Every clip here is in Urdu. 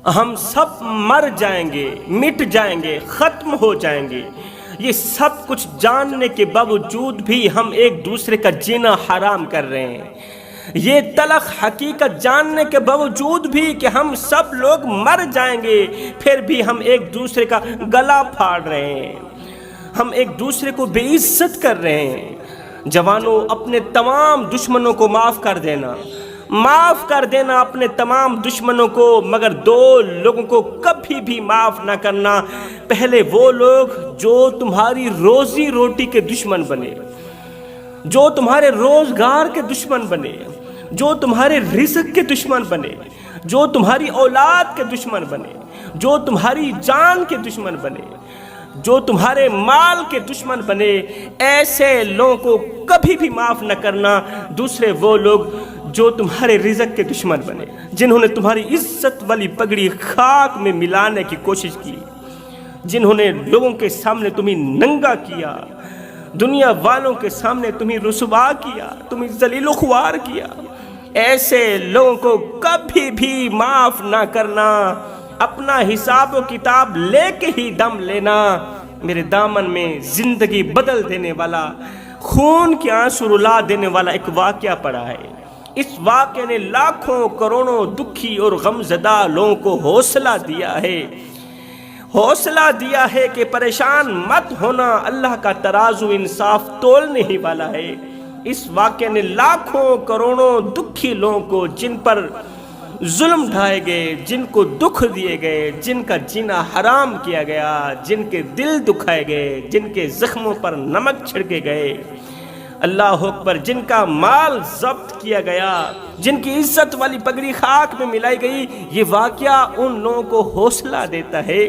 ہم سب مر جائیں گے، مٹ جائیں گے، ختم ہو جائیں گے۔ یہ سب کچھ جاننے کے باوجود بھی ہم ایک دوسرے کا جینا حرام کر رہے ہیں۔ یہ تلخ حقیقت جاننے کے باوجود بھی کہ ہم سب لوگ مر جائیں گے، پھر بھی ہم ایک دوسرے کا گلا پھاڑ رہے ہیں، ہم ایک دوسرے کو بے عزت کر رہے ہیں۔ جوانوں، اپنے تمام دشمنوں کو معاف کر دینا، معاف کر دینا اپنے تمام دشمنوں کو، مگر دو لوگوں کو کبھی بھی معاف نہ کرنا۔ پہلے وہ لوگ جو تمہاری روزی روٹی کے دشمن بنے، جو تمہارے روزگار کے دشمن بنے، جو تمہارے رزق کے دشمن بنے، جو تمہاری اولاد کے دشمن بنے، جو تمہاری جان کے دشمن بنے، جو تمہارے مال کے دشمن بنے، ایسے لوگوں کو کبھی بھی معاف نہ کرنا۔ دوسرے وہ لوگ جو تمہارے رزق کے دشمن بنے، جنہوں نے تمہاری عزت والی پگڑی خاک میں ملانے کی کوشش کی، جنہوں نے لوگوں کے سامنے تمہیں ننگا کیا، دنیا والوں کے سامنے تمہیں رسوا کیا، تمہیں ذلیل و خوار کیا، ایسے لوگوں کو کبھی بھی معاف نہ کرنا۔ اپنا حساب و کتاب لے کے ہی دم لینا۔ میرے دامن میں زندگی بدل دینے والا، خون کے آنسو رلا دینے والا ایک واقعہ پڑا ہے۔ اس واقعے نے لاکھوں کروڑوں دکھی اور غمزدہ لوگوں کو حوصلہ دیا ہے، حوصلہ دیا ہے کہ پریشان مت ہونا، اللہ کا ترازو انصاف تولنے ہی والا ہے۔ اس واقعے نے لاکھوں کروڑوں دکھی لوگوں کو، جن پر ظلم ڈھائے گئے، جن کو دکھ دیے گئے، جن کا جینا حرام کیا گیا، جن کے دل دکھائے گئے، جن کے زخموں پر نمک چھڑکے گئے، اللہ اکبر، جن کا مال ضبط کیا گیا، جن کی عزت والی پگڑی خاک میں ملائی گئی، یہ واقعہ ان لوگوں کو حوصلہ دیتا ہے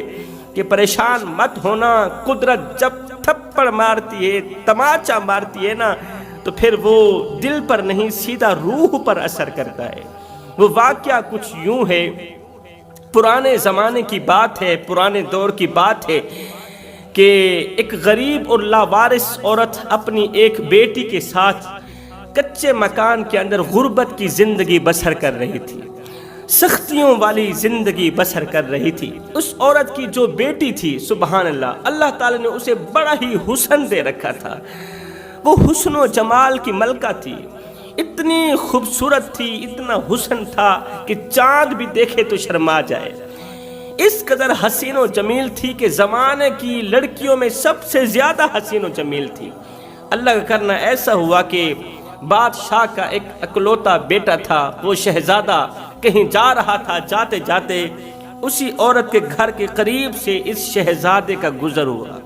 کہ پریشان مت ہونا۔ قدرت جب تھپڑ مارتی ہے، تماچا مارتی ہے نا، تو پھر وہ دل پر نہیں، سیدھا روح پر اثر کرتا ہے۔ وہ واقعہ کچھ یوں ہے، پرانے زمانے کی بات ہے، پرانے دور کی بات ہے کہ ایک غریب اور لاوارث عورت اپنی ایک بیٹی کے ساتھ کچے مکان کے اندر غربت کی زندگی بسر کر رہی تھی، سختیوں والی زندگی بسر کر رہی تھی۔ اس عورت کی جو بیٹی تھی، سبحان اللہ، اللہ تعالی نے اسے بڑا ہی حسن دے رکھا تھا۔ وہ حسن و جمال کی ملکہ تھی، اتنی خوبصورت تھی، اتنا حسن تھا کہ چاند بھی دیکھے تو شرما جائے۔ اس قدر حسین و جمیل تھی کہ زمانے کی لڑکیوں میں سب سے زیادہ حسین و جمیل تھی۔ اللہ کا کرنا ایسا ہوا کہ بادشاہ کا ایک اکلوتا بیٹا تھا، وہ شہزادہ کہیں جا رہا تھا، جاتے جاتے اسی عورت کے گھر کے قریب سے اس شہزادے کا گزر ہوا،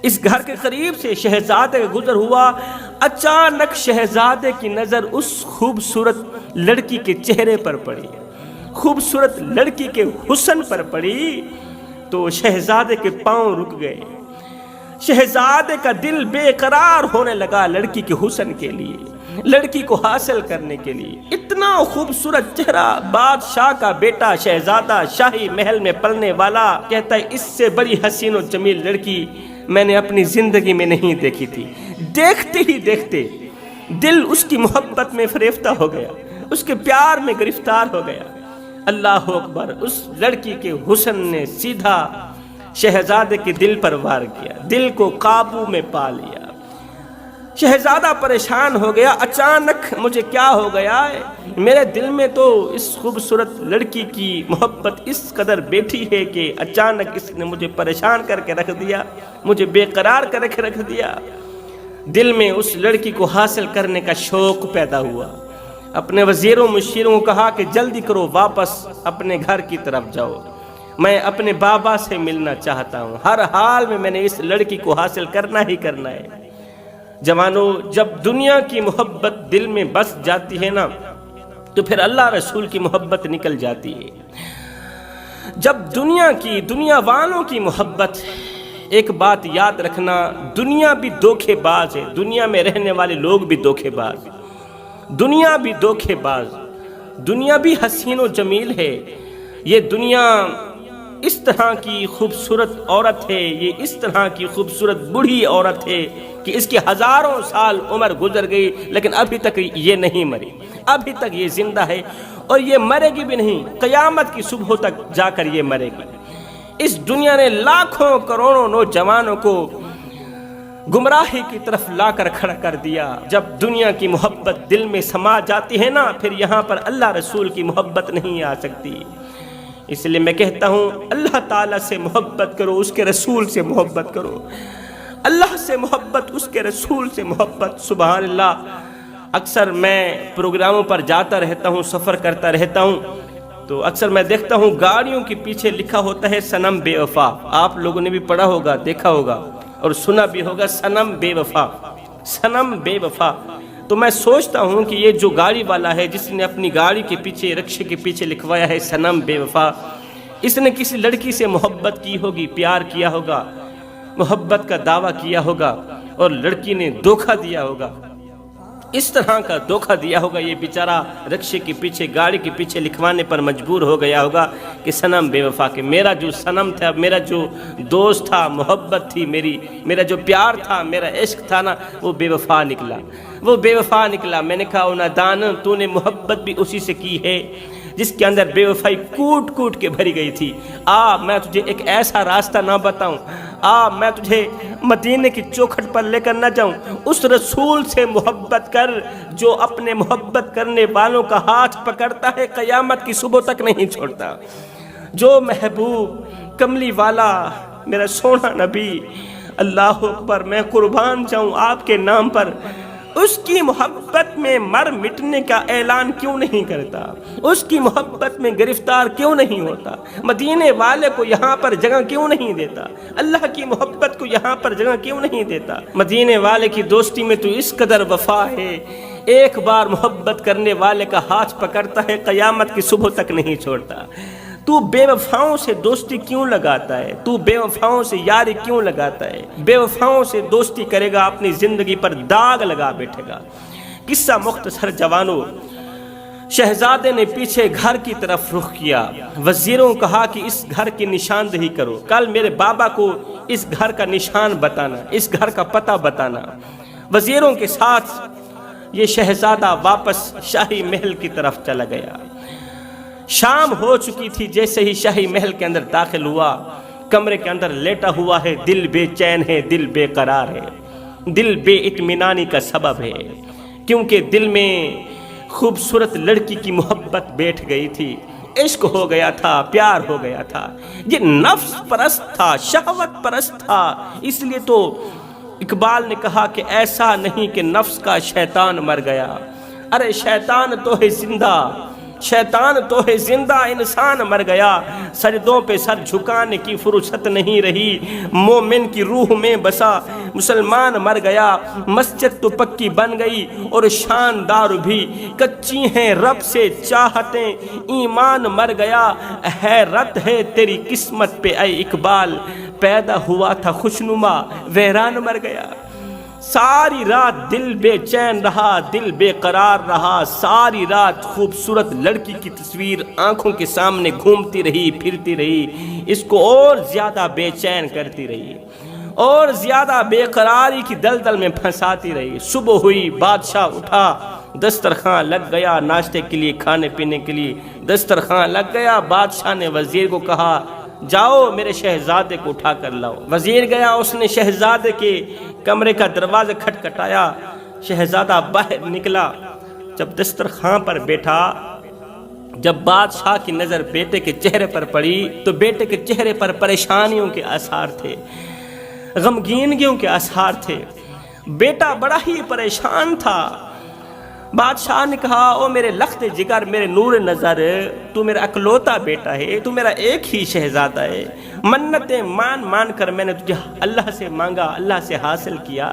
اس گھر کے قریب سے شہزادے کا گزر ہوا۔ اچانک شہزادے کی نظر اس خوبصورت لڑکی کے چہرے پر پڑی، خوبصورت لڑکی کے حسن پر پڑی، تو شہزادے کے پاؤں رک گئے، شہزادے کا دل بے قرار ہونے لگا لڑکی کے حسن کے لیے، لڑکی کو حاصل کرنے کے لیے۔ اتنا خوبصورت چہرہ، بادشاہ کا بیٹا، شہزادہ، شاہی محل میں پلنے والا، کہتا ہے اس سے بڑی حسین و جمیل لڑکی میں نے اپنی زندگی میں نہیں دیکھی تھی۔ دیکھتے ہی دیکھتے دل اس کی محبت میں فریفتہ ہو گیا، اس کے پیار میں گرفتار ہو گیا۔ اللہ اکبر، اس لڑکی کے حسن نے سیدھا شہزادے کے دل پر وار کیا، دل کو قابو میں پا لیا۔ شہزادہ پریشان ہو گیا، اچانک مجھے کیا ہو گیا ہے؟ میرے دل میں تو اس خوبصورت لڑکی کی محبت اس قدر بیٹھی ہے کہ اچانک اس نے مجھے پریشان کر کے رکھ دیا، مجھے بے قرار کر کے رکھ دیا۔ دل میں اس لڑکی کو حاصل کرنے کا شوق پیدا ہوا۔ اپنے وزیروں مشیروں کو کہا کہ جلدی کرو، واپس اپنے گھر کی طرف جاؤ، میں اپنے بابا سے ملنا چاہتا ہوں، ہر حال میں میں نے اس لڑکی کو حاصل کرنا ہی کرنا ہے۔ جوانوں، جب دنیا کی محبت دل میں بس جاتی ہے نا، تو پھر اللہ رسول کی محبت نکل جاتی ہے۔ جب دنیا والوں کی محبت، ایک بات یاد رکھنا، دنیا بھی دھوکے باز ہے، دنیا میں رہنے والے لوگ بھی دھوکے باز، دنیا بھی دھوکے باز، دنیا بھی حسین و جمیل ہے۔ یہ دنیا اس طرح کی خوبصورت عورت ہے، یہ اس طرح کی خوبصورت بوڑھی عورت ہے کہ اس کی ہزاروں سال عمر گزر گئی لیکن ابھی تک یہ نہیں مری، ابھی تک یہ زندہ ہے اور یہ مرے گی بھی نہیں، قیامت کی صبح تک جا کر یہ مرے گی۔ اس دنیا نے لاکھوں کروڑوں نوجوانوں کو گمراہی کی طرف لا کر کھڑا کر دیا۔ جب دنیا کی محبت دل میں سما جاتی ہے نا، پھر یہاں پر اللہ رسول کی محبت نہیں آ سکتی۔ اس لیے میں کہتا ہوں اللہ تعالیٰ سے محبت کرو، اس کے رسول سے محبت کرو، اللہ سے محبت، اس کے رسول سے محبت۔ سبحان اللہ۔ اکثر میں پروگراموں پر جاتا رہتا ہوں، سفر کرتا رہتا ہوں، تو اکثر میں دیکھتا ہوں گاڑیوں کے پیچھے لکھا ہوتا ہے صنم بے وفا۔ آپ لوگوں نے بھی پڑھا ہوگا، دیکھا ہوگا اور سنا بھی ہوگا، صنم بے وفا، صنم بے وفا۔ تو میں سوچتا ہوں کہ یہ جو گاڑی والا ہے، جس نے اپنی گاڑی کے پیچھے، رکشے کے پیچھے لکھوایا ہے صنم بے وفا، اس نے کسی لڑکی سے محبت کی ہوگی، پیار کیا ہوگا، محبت کا دعویٰ کیا ہوگا اور لڑکی نے دھوکہ دیا ہوگا۔ اس طرح کا دھوکہ دیا ہوگا، یہ بیچارہ رکشے کے پیچھے، گاڑی کے پیچھے لکھوانے پر مجبور ہو گیا ہوگا کہ صنم بے وفا، کہ میرا جو صنم تھا، میرا جو دوست تھا، محبت تھی میری، میرا جو پیار تھا، میرا عشق تھا نا، وہ بے وفا نکلا، وہ بے وفا نکلا۔ میں نے کہا او نادان، تو نے محبت بھی اسی سے کی ہے جس کے اندر بے وفائی کوٹ کوٹ کے بھری گئی تھی۔ میں تجھے ایک ایسا راستہ نہ بتاؤں، میں تجھے مدینے کی چوکھٹ پر لے کر نہ جاؤں، اس رسول سے محبت کر جو اپنے محبت کرنے والوں کا ہاتھ پکڑتا ہے، قیامت کی صبح تک نہیں چھوڑتا۔ جو محبوب کملی والا میرا سونا نبی، اللہ اکبر، میں قربان جاؤں آپ کے نام پر، اس کی محبت میں مر مٹنے کا اعلان کیوں نہیں کرتا؟ اس کی محبت میں گرفتار کیوں نہیں ہوتا؟ مدینے والے کو یہاں پر جگہ کیوں نہیں دیتا؟ اللہ کی محبت کو یہاں پر جگہ کیوں نہیں دیتا؟ مدینے والے کی دوستی میں تو اس قدر وفا ہے، ایک بار محبت کرنے والے کا ہاتھ پکڑتا ہے، قیامت کی صبح تک نہیں چھوڑتا۔ تو بے وفاؤں سے دوستی کیوں لگاتا ہے؟ تو بے وفاؤں سے یاری کیوں لگاتا ہے؟ بے وفاؤں سے دوستی کرے گا، اپنی زندگی پر داغ لگا بیٹھے گا۔ قصہ مختصر جوانوں، شہزادے نے پیچھے گھر کی طرف رخ کیا، وزیروں کو کہا کہ اس گھر کی نشاندہی کرو، کل میرے بابا کو اس گھر کا نشان بتانا، اس گھر کا پتہ بتانا۔ وزیروں کے ساتھ یہ شہزادہ واپس شاہی محل کی طرف چلا گیا۔ شام ہو چکی تھی، جیسے ہی شاہی محل کے اندر داخل ہوا، کمرے کے اندر لیٹا ہوا ہے، دل بے چین ہے، دل بے قرار ہے، دل بے اطمینانی کا سبب ہے، کیونکہ دل میں خوبصورت لڑکی کی محبت بیٹھ گئی تھی، عشق ہو گیا تھا، پیار ہو گیا تھا۔ یہ نفس پرست تھا، شہوت پرست تھا، اس لیے تو اقبال نے کہا کہ ایسا نہیں کہ نفس کا شیطان مر گیا، ارے شیطان تو ہے زندہ، شیطان تو ہے زندہ، انسان مر گیا۔ سجدوں پہ سر جھکانے کی فرصت نہیں رہی، مومن کی روح میں بسا مسلمان مر گیا۔ مسجد تو پکی بن گئی اور شاندار بھی، کچی ہیں رب سے چاہتیں، ایمان مر گیا۔ حیرت ہے تیری قسمت پہ اے اقبال، پیدا ہوا تھا خوشنما، ویران مر گیا۔ ساری رات دل بے چین رہا، دل بے قرار رہا، ساری رات خوبصورت لڑکی کی تصویر آنکھوں کے سامنے گھومتی رہی، پھرتی رہی، اس کو اور زیادہ بے چین کرتی رہی، اور زیادہ بے قراری کی دلدل میں پھنساتی رہی۔ صبح ہوئی، بادشاہ اٹھا، دسترخوان لگ گیا ناشتے کے لیے، کھانے پینے کے لیے دسترخوان لگ گیا۔ بادشاہ نے وزیر کو کہا جاؤ میرے شہزادے کو اٹھا کر لاؤ۔ وزیر گیا، اس نے شہزادے کے کمرے کا دروازہ کھٹکھٹایا، شہزادہ باہر نکلا۔ جب دسترخوان پر بیٹھا، جب بادشاہ کی نظر بیٹے کے چہرے پر پڑی تو بیٹے کے چہرے پر پریشانیوں کے آثار تھے، غمگینگیوں کے آثار تھے، بیٹا بڑا ہی پریشان تھا۔ بادشاہ نے کہا او میرے لخت جگر، میرے نور نظر، تو میرا اکلوتا بیٹا ہے، تو میرا ایک ہی شہزادہ ہے، منتیں مان مان کر میں نے تجھے اللہ سے مانگا، اللہ سے حاصل کیا،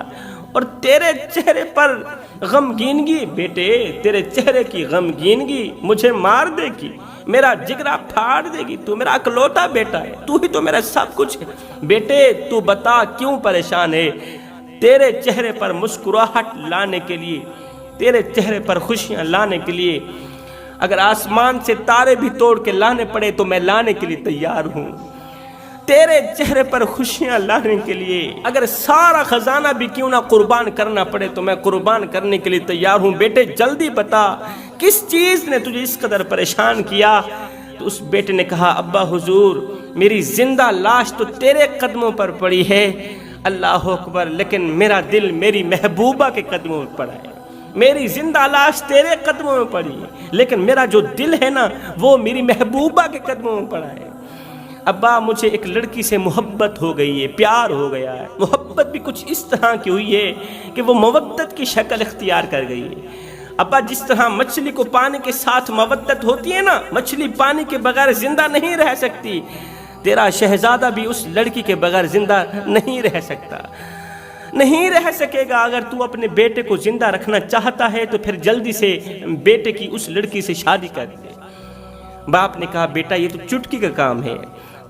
اور تیرے چہرے پر غمگینگی بیٹے، تیرے چہرے کی غمگینگی مجھے مار دے گی، میرا جگرا پھاڑ دے گی، تو میرا اکلوتا بیٹا ہے، تو ہی تو میرا سب کچھ ہے۔ بیٹے تو بتا کیوں پریشان ہے؟ تیرے چہرے پر مسکراہٹ لانے کے لیے، تیرے چہرے پر خوشیاں لانے کے لیے اگر آسمان سے تارے بھی توڑ کے لانے پڑے تو میں لانے کے لیے تیار ہوں۔ تیرے چہرے پر خوشیاں لانے کے لیے اگر سارا خزانہ بھی کیوں نہ قربان کرنا پڑے تو میں قربان کرنے کے لیے تیار ہوں۔ بیٹے جلدی بتا کس چیز نے تجھے اس قدر پریشان کیا؟ تو اس بیٹے نے کہا ابا حضور میری زندہ لاش تو تیرے قدموں پر پڑی ہے، اللہ اکبر، لیکن میرا دل میری محبوبہ کے قدموں پر پڑا ہے۔ میری زندہ لاش تیرے قدموں میں پڑی ہے لیکن میرا جو دل ہے نا وہ میری محبوبہ کے قدموں میں پڑا ہے۔ ابا مجھے ایک لڑکی سے محبت ہو گئی ہے، پیار ہو گیا ہے۔ محبت بھی کچھ اس طرح کی ہوئی ہے کہ وہ مودت کی شکل اختیار کر گئی ہے۔ ابا جس طرح مچھلی کو پانی کے ساتھ مودت ہوتی ہے نا، مچھلی پانی کے بغیر زندہ نہیں رہ سکتی، تیرا شہزادہ بھی اس لڑکی کے بغیر زندہ نہیں رہ سکتا، نہیں رہ سکے گا۔ اگر تو اپنے بیٹے کو زندہ رکھنا چاہتا ہے تو پھر جلدی سے بیٹے کی اس لڑکی سے شادی کر دے۔ باپ نے کہا بیٹا یہ تو چٹکی کا کام ہے،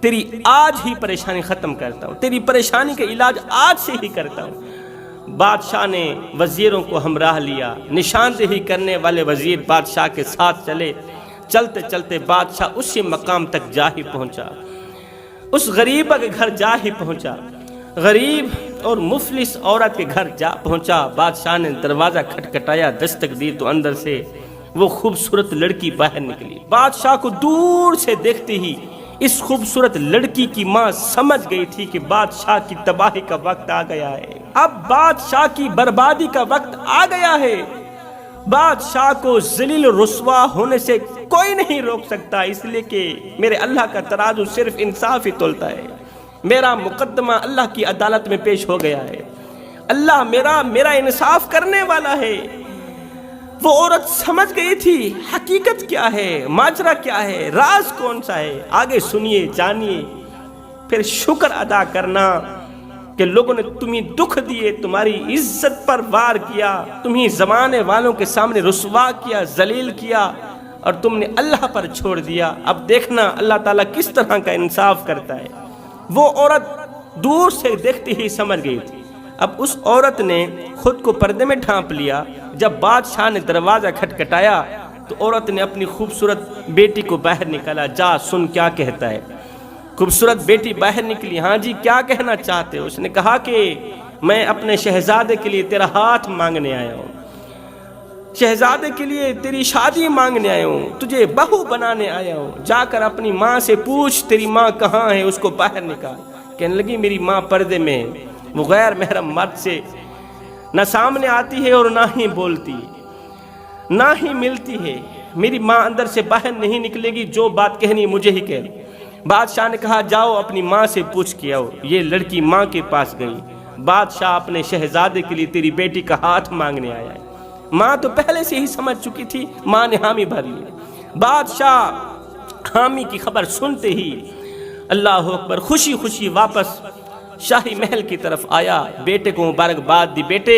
تیری آج ہی پریشانی ختم کرتا ہوں، تیری پریشانی کا علاج آج سے ہی کرتا ہوں۔ بادشاہ نے وزیروں کو ہمراہ لیا، نشاندہی کرنے والے وزیر بادشاہ کے ساتھ چلے۔ چلتے چلتے بادشاہ اسی مقام تک جا ہی پہنچا، اس غریبہ کے گھر جا ہی پہنچا، غریب اور مفلس عورت کے گھر جا پہنچا۔ بادشاہ نے دروازہ کھٹکھٹایا، دستک دی تو اندر سے وہ خوبصورت لڑکی باہر نکلی۔ بادشاہ کو دور سے دیکھتے ہی اس خوبصورت لڑکی کی ماں سمجھ گئی تھی کہ بادشاہ کی تباہی کا وقت آ گیا ہے، اب بادشاہ کی بربادی کا وقت آ گیا ہے۔ بادشاہ کو ذلیل و رسوا ہونے سے کوئی نہیں روک سکتا، اس لیے کہ میرے اللہ کا ترازو صرف انصاف ہی تولتا ہے۔ میرا مقدمہ اللہ کی عدالت میں پیش ہو گیا ہے، اللہ میرا انصاف کرنے والا ہے۔ وہ عورت سمجھ گئی تھی حقیقت کیا ہے، ماجرا کیا ہے، راز کون سا ہے۔ آگے سنیے جانیے، پھر شکر ادا کرنا کہ لوگوں نے تمہیں دکھ دیے، تمہاری عزت پر وار کیا، تمہیں زمانے والوں کے سامنے رسوا کیا، ذلیل کیا، اور تم نے اللہ پر چھوڑ دیا۔ اب دیکھنا اللہ تعالیٰ کس طرح کا انصاف کرتا ہے۔ وہ عورت دور سے دیکھتے ہی سمجھ گئی تھی۔ اب اس عورت نے خود کو پردے میں ڈھانپ لیا۔ جب بادشاہ نے دروازہ کھٹکھٹایا تو عورت نے اپنی خوبصورت بیٹی کو باہر نکالا۔ جا سن کیا کہتا ہے۔ خوبصورت بیٹی باہر نکلی، ہاں جی کیا کہنا چاہتے ہو؟ اس نے کہا کہ میں اپنے شہزادے کے لیے تیرا ہاتھ مانگنے آیا ہوں، شہزادے کے لیے تیری شادی مانگنے آیا ہوں، تجھے بہو بنانے آیا ہوں۔ جا کر اپنی ماں سے پوچھ تیری ماں کہاں ہے، اس کو باہر نکال۔ کہنے لگی میری ماں پردے میں ہے، وہ غیر محرم مرد سے نہ سامنے آتی ہے اور نہ ہی بولتی ہے، نہ ہی ملتی ہے۔ میری ماں اندر سے باہر نہیں نکلے گی، جو بات کہنی مجھے ہی کہہ۔ بادشاہ نے کہا جاؤ اپنی ماں سے پوچھ کے آؤ۔ یہ لڑکی ماں کے پاس گئی۔ بادشاہ اپنے شہزادے کے لیے تیری بیٹی کا ہاتھ مانگنے آیا ہے۔ ماں تو پہلے سے ہی سمجھ چکی تھی، ماں نے حامی بھر لی۔ بادشاہ حامی کی خبر سنتے ہی اللہ اکبر خوشی خوشی واپس شاہی محل کی طرف آیا، بیٹے کو مبارکباد دی، بیٹے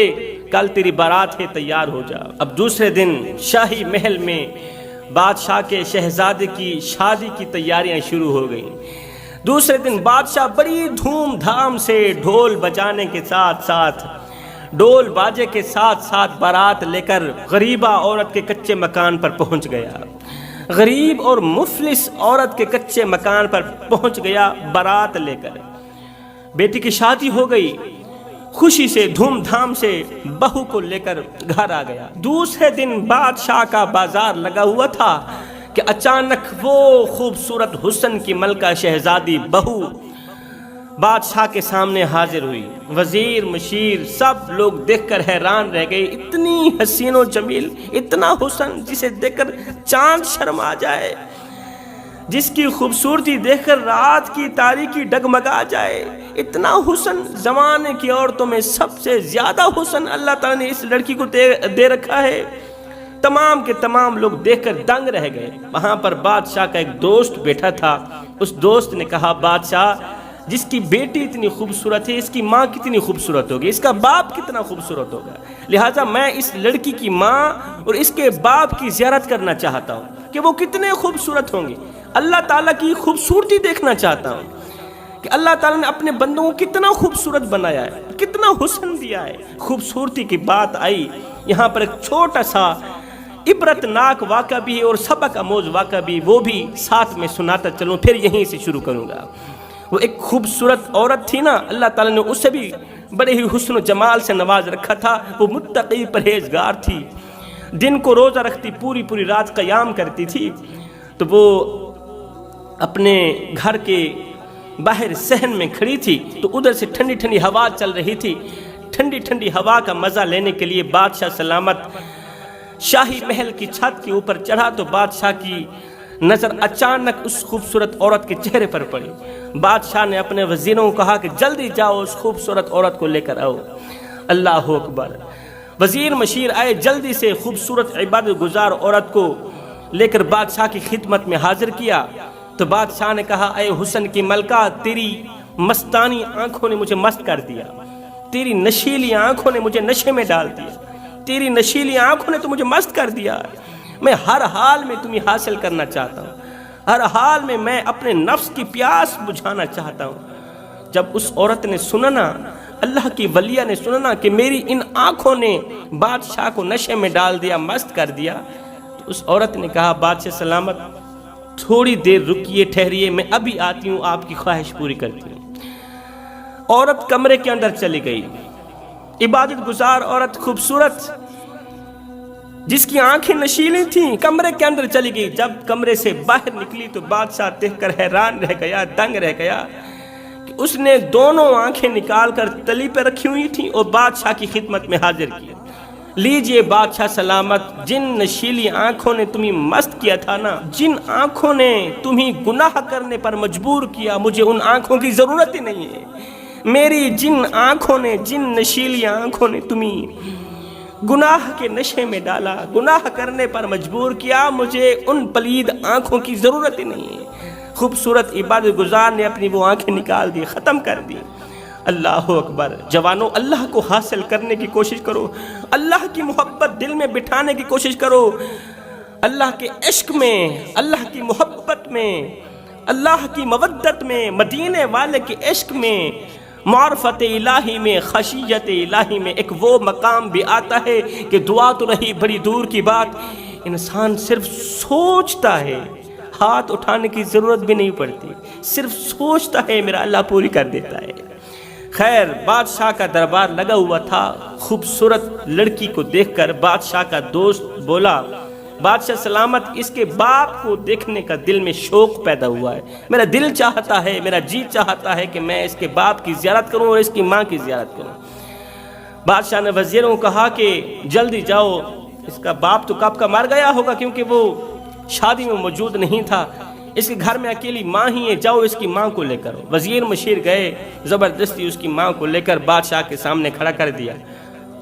کل تیری بارات ہے، تیار ہو جا۔ اب دوسرے دن شاہی محل میں بادشاہ کے شہزادے کی شادی کی تیاریاں شروع ہو گئیں۔ دوسرے دن بادشاہ بڑی دھوم دھام سے ڈھول بجانے کے ساتھ ساتھ ڈول باجے کے ساتھ ساتھ بارات لے کر غریبہ عورت کے کچے مکان پر پہنچ گیا۔ غریب اور مفلس عورت کے کچے مکان پر پہنچ گیا بارات لے کر۔ بیٹی کی شادی ہو گئی، خوشی سے دھوم دھام سے بہو کو لے کر گھر آ گیا۔ دوسرے دن بادشاہ کا بازار لگا ہوا تھا کہ اچانک وہ خوبصورت حسن کی ملکہ شہزادی بہو بادشاہ کے سامنے حاضر ہوئی۔ وزیر مشیر سب لوگ دیکھ کر حیران رہ گئے، اتنی حسین و جمیل، اتنا حسن جسے دیکھ کر چاند شرما جائے، جس کی خوبصورتی دیکھ کر رات کی تاریکی ڈگمگا جائے، اتنا حسن زمانے کی عورتوں میں سب سے زیادہ حسن اللہ تعالیٰ نے اس لڑکی کو دے رکھا ہے۔ تمام کے تمام لوگ دیکھ کر دنگ رہ گئے۔ وہاں پر بادشاہ کا ایک دوست بیٹھا تھا، اس دوست نے کہا بادشاہ جس کی بیٹی اتنی خوبصورت ہے، اس کی ماں کتنی خوبصورت ہوگی، اس کا باپ کتنا خوبصورت ہوگا، لہٰذا میں اس لڑکی کی ماں اور اس کے باپ کی زیارت کرنا چاہتا ہوں کہ وہ کتنے خوبصورت ہوں گے۔ اللہ تعالیٰ کی خوبصورتی دیکھنا چاہتا ہوں کہ اللہ تعالیٰ نے اپنے بندوں کو کتنا خوبصورت بنایا ہے، کتنا حسن دیا ہے۔ خوبصورتی کی بات آئی، یہاں پر ایک چھوٹا سا عبرت ناک واقعہ بھی ہے اور سبق آموز واقعہ بھی، وہ بھی ساتھ میں سناتا چلوں، پھر یہیں سے شروع کروں گا۔ وہ ایک خوبصورت عورت تھی نا، اللہ تعالیٰ نے اسے بھی بڑے ہی حسن و جمال سے نواز رکھا تھا. وہ متقی پرہیزگار تھی، دن کو روزہ رکھتی، پوری پوری رات قیام کرتی تھی. تو وہ اپنے گھر کے باہر صحن میں کھڑی تھی تو ادھر سے ٹھنڈی ٹھنڈی ہوا چل رہی تھی. ٹھنڈی ٹھنڈی ہوا کا مزہ لینے کے لیے بادشاہ سلامت شاہی محل کی چھت کے اوپر چڑھا تو بادشاہ کی نظر اچانک اس خوبصورت عورت کے چہرے پر پڑی. بادشاہ نے اپنے وزیروں کو کہا کہ جلدی جاؤ اس خوبصورت عورت کو لے کر آؤ. اللہ اکبر. وزیر مشیر آئے، جلدی سے خوبصورت عبادت گزار عورت کو لے کر بادشاہ کی خدمت میں حاضر کیا. تو بادشاہ نے کہا اے حسن کی ملکہ، تیری مستانی آنکھوں نے مجھے مست کر دیا، تیری نشیلی آنکھوں نے مجھے نشے میں ڈال دیا، تیری نشیلی آنکھوں نے تو مجھے مست کر دیا. میں ہر حال میں تمہیں حاصل کرنا چاہتا ہوں، ہر حال میں اپنے نفس کی پیاس بجھانا چاہتا ہوں. جب اس عورت نے سنا نا، اللہ کی ولیہ نے سنا نا کہ میری ان آنکھوں نے بادشاہ کو نشے میں ڈال دیا، مست کر دیا، تو اس عورت نے کہا بادشاہ سلامت تھوڑی دیر رکیے، ٹھہریے، میں ابھی آتی ہوں، آپ کی خواہش پوری کرتی ہوں. عورت کمرے کے اندر چلی گئی. عبادت گزار عورت خوبصورت جس کی آنکھیں نشیلی تھیں کمرے کے اندر چلی گئی. جب کمرے سے باہر نکلی تو بادشاہ دیکھ کر حیران رہ گیا، دنگ رہ گیا کہ اس نے دونوں آنکھیں نکال کر تلی پہ رکھی ہوئی تھیں اور بادشاہ کی خدمت میں حاضر کیا. لیجئے بادشاہ سلامت، جن نشیلی آنکھوں نے تمہیں مست کیا تھا نا، جن آنکھوں نے تمہیں گناہ کرنے پر مجبور کیا، مجھے ان آنکھوں کی ضرورت ہی نہیں ہے. میری جن آنکھوں نے، جن نشیلی آنکھوں نے تمہیں گناہ کے نشے میں ڈالا، گناہ کرنے پر مجبور کیا، مجھے ان پلید آنکھوں کی ضرورت ہی نہیں ہے. خوبصورت عبادت گزار نے اپنی وہ آنکھیں نکال دی، ختم کر دی. اللہ اکبر. جوانوں، اللہ کو حاصل کرنے کی کوشش کرو، اللہ کی محبت دل میں بٹھانے کی کوشش کرو. اللہ کے عشق میں، اللہ کی محبت میں، اللہ کی مودت میں، مدینے والے کے عشق میں، معرفت الہی میں، خشیت الہی میں ایک وہ مقام بھی آتا ہے کہ دعا تو رہی بڑی دور کی بات، انسان صرف سوچتا ہے، ہاتھ اٹھانے کی ضرورت بھی نہیں پڑتی، صرف سوچتا ہے میرا اللہ پوری کر دیتا ہے. خیر، بادشاہ کا دربار لگا ہوا تھا. خوبصورت لڑکی کو دیکھ کر بادشاہ کا دوست بولا بادشاہ سلامت، اس کے باپ کو دیکھنے کا دل میں شوق پیدا ہوا ہے، میرا دل چاہتا ہے، میرا جی چاہتا ہے کہ میں اس کے باپ کی زیارت کروں اور اس کی ماں کی زیارت کروں. بادشاہ نے وزیروں کو کہا کہ جلدی جاؤ، اس کا باپ تو کب کا مر گیا ہوگا کیونکہ وہ شادی میں موجود نہیں تھا، اس کے گھر میں اکیلی ماں ہی ہے، جاؤ اس کی ماں کو لے کر. وزیر مشیر گئے، زبردستی اس کی ماں کو لے کر بادشاہ کے سامنے کھڑا کر دیا.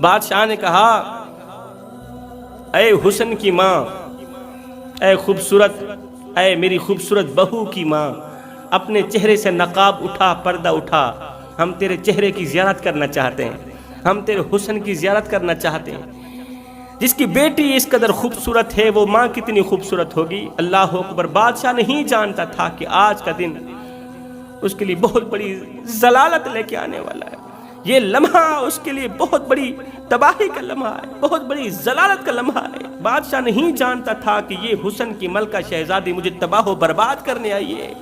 بادشاہ نے کہا اے حسن کی ماں، اے خوبصورت، اے میری خوبصورت بہو کی ماں، اپنے چہرے سے نقاب اٹھا، پردہ اٹھا، ہم تیرے چہرے کی زیارت کرنا چاہتے ہیں، ہم تیرے حسن کی زیارت کرنا چاہتے ہیں. جس کی بیٹی اس قدر خوبصورت ہے وہ ماں کتنی خوبصورت ہوگی. اللہ اکبر. بادشاہ نہیں جانتا تھا کہ آج کا دن اس کے لیے بہت بڑی ضلالت لے کے آنے والا ہے. یہ لمحہ اس کے لیے بہت بڑی تباہی کا لمحہ ہے، بہت بڑی ضلالت کا لمحہ ہے. بادشاہ نہیں جانتا تھا کہ یہ حسن کی ملکہ شہزادی مجھے تباہ و برباد کرنے آئی ہے،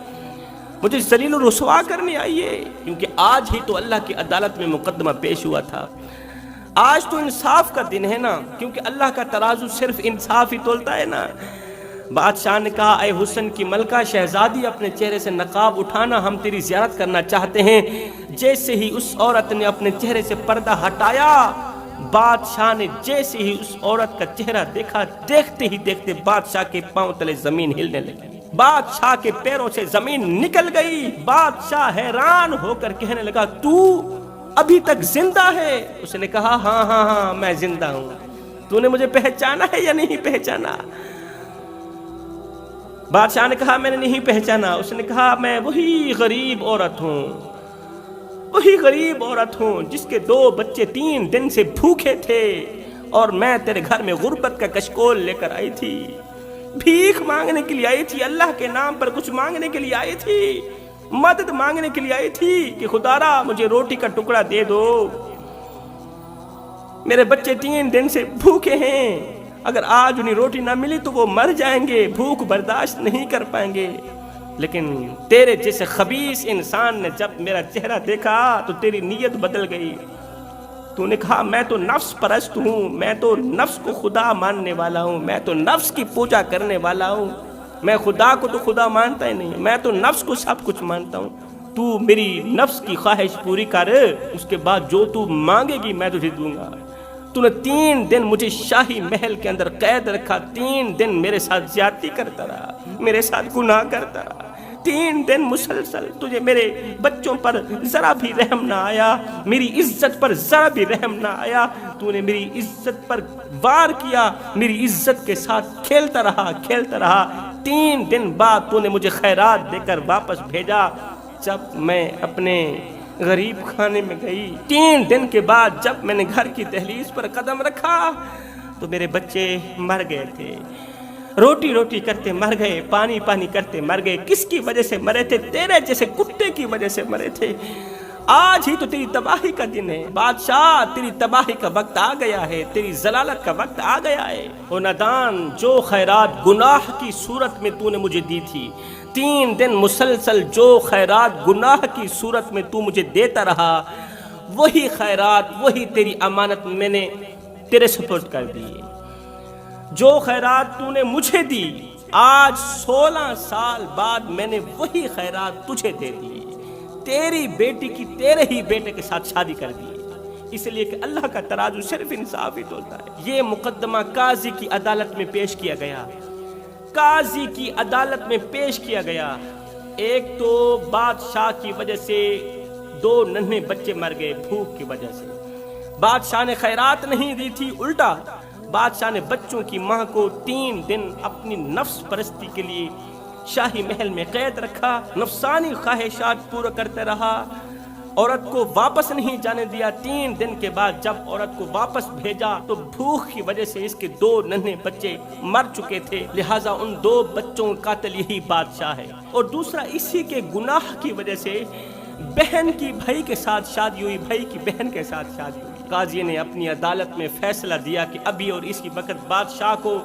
مجھے ذلیل و رسوا کرنے آئی ہے، کیونکہ آج ہی تو اللہ کی عدالت میں مقدمہ پیش ہوا تھا. آج تو انصاف کا دن ہے نا، کیونکہ اللہ کا ترازو صرف انصاف ہی تولتا ہے نا. بادشاہ نے کہا اے حسن کی ملکہ شہزادی، اپنے چہرے سے نقاب اٹھانا، ہم تیری زیارت کرنا چاہتے ہیں. جیسے ہی اس عورت نے اپنے چہرے سے پردہ ہٹایا، بادشاہ نے جیسے ہی اس عورت کا چہرہ دیکھا، دیکھتے ہی دیکھتے بادشاہ کے پاؤں تلے زمین ہلنے لگی، بادشاہ کے پیروں سے زمین نکل گئی. بادشاہ حیران ہو کر کہنے لگا تو ابھی تک زندہ ہے؟ اس نے کہا ہاں ہاں ہاں میں زندہ ہوں. تو نے مجھے پہچانا ہے یا نہیں پہچانا؟ بادشاہ نے کہا میں نے نہیں پہچانا. اس نے کہا میں وہی غریب عورت ہوں، وہی غریب عورت ہوں جس کے 2 بچے 3 دن سے بھوکے تھے اور میں تیرے گھر میں غربت کا کشکول لے کر آئی تھی، بھیک مانگنے کے لیے آئی تھی، اللہ کے نام پر کچھ مانگنے کے لیے آئی تھی، مدد مانگنے کے لیے آئی تھی کہ خدارا مجھے روٹی کا ٹکڑا دے دو، میرے بچے 3 دن سے بھوکے ہیں، اگر آج انہیں روٹی نہ ملی تو وہ مر جائیں گے، بھوک برداشت نہیں کر پائیں گے. لیکن تیرے جیسے خبیث انسان نے جب میرا چہرہ دیکھا تو تیری نیت بدل گئی. تو نے کہا میں تو نفس پرست ہوں, میں تو نفس کو خدا ماننے والا ہوں, میں تو نفس کی پوجا کرنے والا ہوں, میں خدا کو تو خدا مانتا ہی نہیں, میں تو نفس کو سب کچھ مانتا ہوں. تو میری نفس کی خواہش پوری کر, اس کے بعد جو تو مانگے گی میں تجھے دوں گا. تو نے 3 دن مجھے شاہی محل کے اندر قید رکھا, 3 دن میرے ساتھ زیادتی کرتا رہا, میرے ساتھ گناہ کرتا رہا, 3 دن مسلسل. تجھے میرے بچوں پر ذرا بھی رحم نہ آیا, میری عزت پر ذرا بھی رحم نہ آیا. تو نے میری عزت پر وار کیا, میری عزت کے ساتھ کھیلتا رہا. 3 دن بعد تو نے مجھے خیرات دے کر واپس بھیجا. جب میں اپنے غریب خانے میں گئی, 3 دن کے بعد جب میں نے گھر کی دہلیز پر قدم رکھا تو میرے بچے مر گئے تھے. روٹی روٹی کرتے مر گئے, پانی پانی کرتے مر گئے. کس کی وجہ سے مرے تھے؟ تیرے جیسے کتے کی وجہ سے مرے تھے. آج ہی تو تیری تباہی کا دن ہے بادشاہ, تیری تباہی کا وقت آ گیا ہے, تیری ضلالت کا وقت آ گیا ہے. او نادان, جو خیرات گناہ کی صورت میں تو نے مجھے دی تھی, 3 دن مسلسل جو خیرات گناہ کی صورت میں تو مجھے دیتا رہا, وہی خیرات, وہی تیری امانت میں نے تیرے سپرد کر دی. جو خیرات تو نے مجھے دی, آج 16 سال بعد میں نے وہی خیرات تجھے دے دی. تیری بیٹی کی تیرے ہی بیٹے کے ساتھ شادی کر دی, اس لیے کہ اللہ کا ترازو صرف انصاف ہی تولتا ہے. یہ مقدمہ قاضی کی عدالت میں پیش کیا گیا, قاضی کی عدالت میں پیش کیا گیا. ایک تو بادشاہ کی وجہ سے 2 ننھے بچے مر گئے بھوک کی وجہ سے. بادشاہ نے خیرات نہیں دی تھی, الٹا بادشاہ نے بچوں کی ماں کو 3 دن اپنی نفس پرستی کے لیے شاہی محل میں قید رکھا, نفسانی خواہشات پورا کرتے رہا, عورت کو واپس نہیں جانے دیا. 3 دن کے بعد جب عورت کو واپس بھیجا تو بھوک کی وجہ سے اس کے 2 ننھے بچے مر چکے تھے, لہٰذا ان 2 بچوں کا قاتل یہی بادشاہ ہے. اور دوسرا, اسی کے گناہ کی وجہ سے بہن کی بھائی کے ساتھ شادی ہوئی, بھائی کی بہن کے ساتھ شادی ہوئی. قاضی نے اپنی عدالت میں فیصلہ دیا کہ ابھی اور اسی وقت بادشاہ کو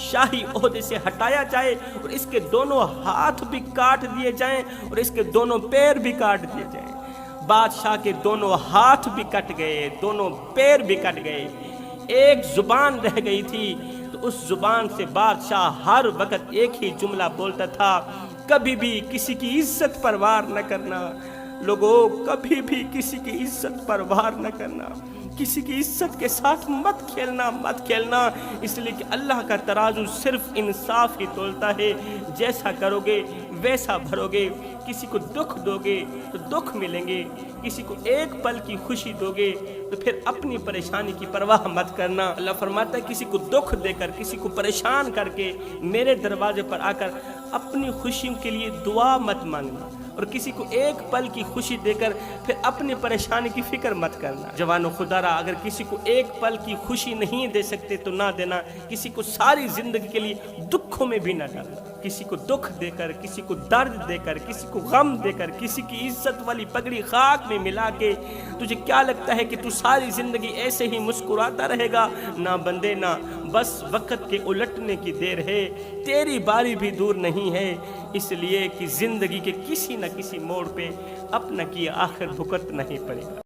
شاہی عہدے سے ہٹایا جائے, اور اس کے دونوں ہاتھ بھی کاٹ دیے جائیں, اور اس کے دونوں پیر بھی کاٹ دیے جائیں. بادشاہ کے دونوں ہاتھ بھی کٹ گئے, دونوں پیر بھی کٹ گئے, ایک زبان رہ گئی تھی. تو اس زبان سے بادشاہ ہر وقت ایک ہی جملہ بولتا تھا, کبھی بھی کسی کی عزت پر وار نہ کرنا. لوگوں, کبھی بھی کسی کی عزت پر وار نہ کرنا, کسی کی عزت کے ساتھ مت کھیلنا. اس لیے کہ اللہ کا ترازو صرف انصاف ہی تولتا ہے. جیسا کرو گے ویسا بھرو گے. کسی کو دکھ دو گے تو دکھ ملیں گے, کسی کو ایک پل کی خوشی دو گے تو پھر اپنی پریشانی کی پرواہ مت کرنا. اللہ فرماتا ہے کسی کو دکھ دے کر, کسی کو پریشان کر کے میرے دروازے پر آ کر اپنی خوشی کے لیے دعا مت مانگنا, اور کسی کو ایک پل کی خوشی دے کر پھر اپنی پریشانی کی فکر مت کرنا. جوانو, خدا را, اگر کسی کو ایک پل کی خوشی نہیں دے سکتے تو نہ دینا. کسی کو ساری زندگی کے لیے دکھوں میں بھی نہ ڈالنا. کسی کو دکھ دے کر, کسی کو درد دے کر, کسی کو غم دے کر, کسی کی عزت والی پگڑی خاک میں ملا کے تجھے کیا لگتا ہے کہ تو ساری زندگی ایسے ہی مسکراتا رہے گا؟ نہ بندے نہ, بس وقت کے الٹنے کی دیر ہے, تیری باری بھی دور نہیں ہے. اس لیے کہ زندگی کے کسی نہ کسی موڑ پہ اپنا کیا آخر بھگتنا ہی پڑے گا.